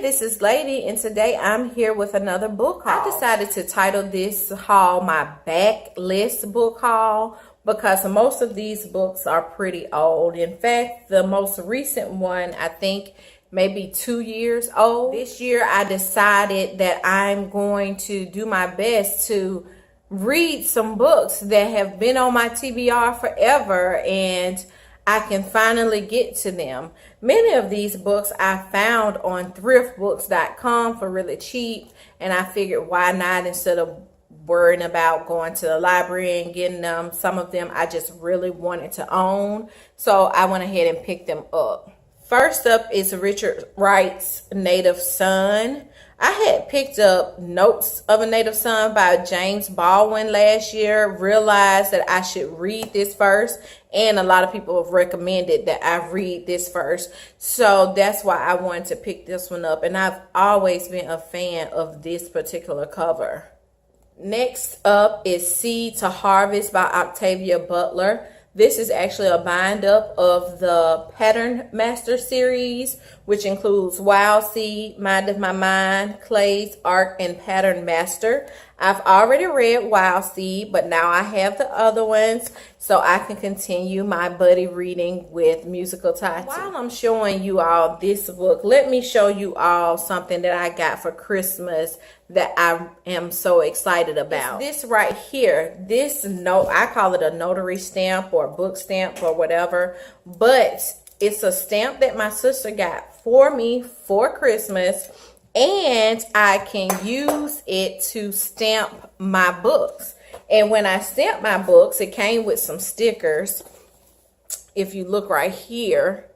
this is Lady, and today I'm here with another book haul. I decided to title this haul my backlist book haul because most of these books are pretty old. In fact, the most recent one, I think maybe 2 years old. This year I decided that I'm going to do my best to read some books that have been on my TBR forever and I can finally get to them. Many of these books I found on thriftbooks.com for really cheap, and I figured why not, instead of worrying about going to the library and getting them. Some of them I just really wanted to own, so I went ahead and picked them up. First up is Richard Wright's Native Son. I had picked up Notes of a Native Son by James Baldwin last year, realized that I should read this first, and a lot of people have recommended that I read this first. So that's why I wanted to pick this one up, and I've always been a fan of this particular cover. Next up is Seed to Harvest by Octavia Butler. This is actually a bind up of the Pattern Master series, which includes Wild Seed, Mind of My Mind, Clay's Arc, and Pattern Master. I've already read Wild Seed, but now I have the other ones, so I can continue my buddy reading with Musical Tati. While I'm showing you all this book, let me show you all something that I got for Christmas that I am so excited about. It's this right here. This note, I call it a notary stamp or book stamp or whatever, but it's a stamp that my sister got for me for Christmas, and I can use it to stamp my books. And when I stamp my books, it came with some stickers. If you look right here,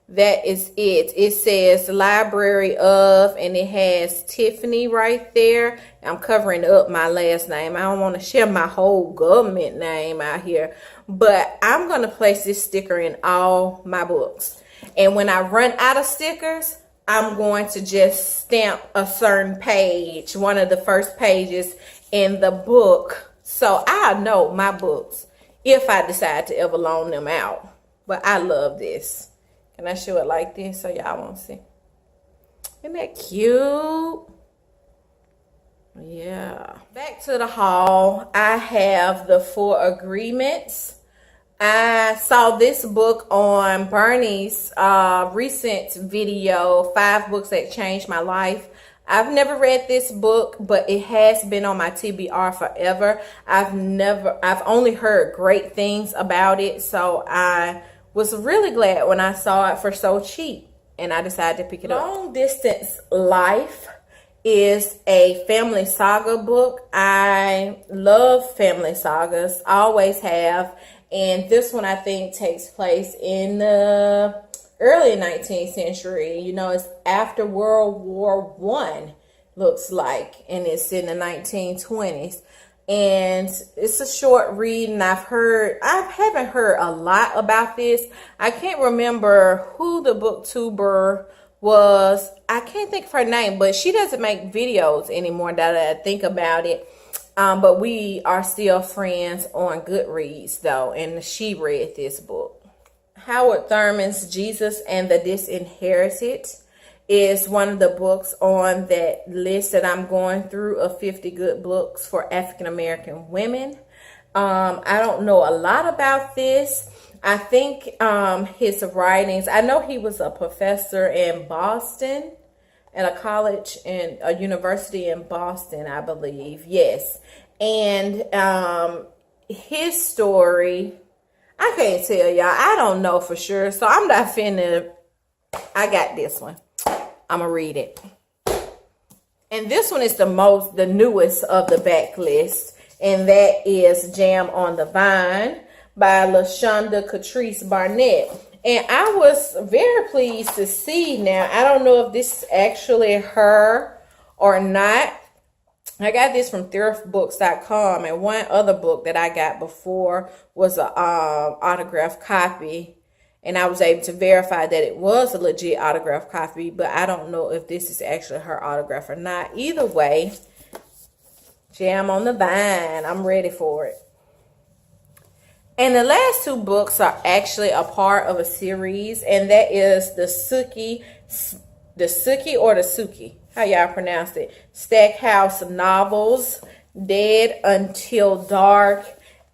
that is it. It says Library of, and it has Tiffany right there. I'm covering up my last name. I don't want to share my whole government name out here, but I'm going to place this sticker in all my books. And when I run out of stickers, I'm going to just stamp a certain page, one of the first pages in the book, so I know my books if I decide to ever loan them out. But I love this. Can I show it like this so y'all won't see? Isn't that cute? Yeah. Back to the haul. I have the 4 Agreements. I saw this book on Bernie's recent video, 5 Books That Changed My Life. I've never read this book, but it has been on my TBR forever. I've only heard great things about it, so I was really glad when I saw it for so cheap, and I decided to pick it up. Long Distance Life is a family saga book. I love family sagas, always have. And this one, I think, takes place in the early 19th century. You know, it's after World War I, looks like. And it's in the 1920s. And it's a short read. And I haven't heard a lot about this. I can't remember who the booktuber was. I can't think of her name, but she doesn't make videos anymore that I think about it. But we are still friends on Goodreads, though, and she read this book. Howard Thurman's Jesus and the Disinherited is one of the books on that list that I'm going through of 50 good books for African American women. I don't know a lot about this. I think his writings, I know he was a professor in Boston, at a college and a university in Boston, I believe. Yes. And his story, I can't tell y'all. I don't know for sure. So I'm not finna. I got this one. I'm gonna read it. And this one is the newest of the backlist. And that is Jam on the Vine by LaShonda Catrice Barnett. And I was very pleased to see. Now, I don't know if this is actually her or not. I got this from thriftbooks.com, and one other book that I got before was an autographed copy. And I was able to verify that it was a legit autographed copy, but I don't know if this is actually her autograph or not. Either way, Jam on the Vine. I'm ready for it. And the last 2 books are actually a part of a series, and that is the Sookie the Suki or the Suki, how y'all pronounce it, Stackhouse novels, Dead Until Dark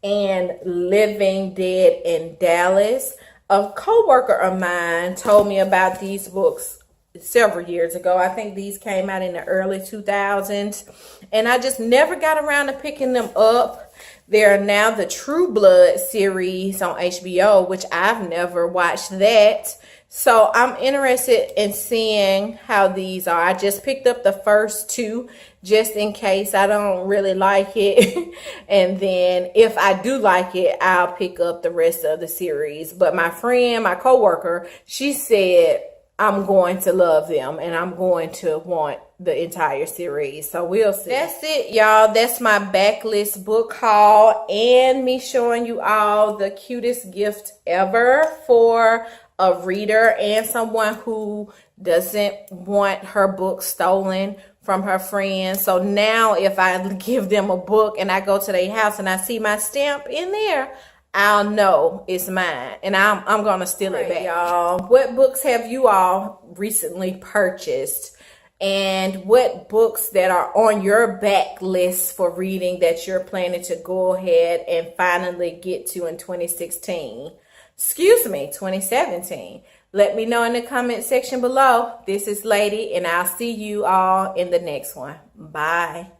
and Living Dead in Dallas. A co-worker of mine told me about these books several years ago. I think these came out in the early 2000s, and I just never got around to picking them up. They're now the True Blood series on HBO, which I've never watched that. So I'm interested in seeing how these are. I just picked up the first two just in case I don't really like it. And then if I do like it, I'll pick up the rest of the series. But my friend, my coworker, she said I'm going to love them and I'm going to want the entire series. So we'll see. That's it, y'all. That's my backlist book haul and me showing you all the cutest gift ever for a reader and someone who doesn't want her book stolen from her friends. So now if I give them a book and I go to their house and I see my stamp in there, I'll know it's mine and I'm gonna steal it back, y'all. What books have you all recently purchased? And what books that are on your backlist for reading that you're planning to go ahead and finally get to in 2016? Excuse me, 2017. Let me know in the comment section below. This is Lady, and I'll see you all in the next one. Bye.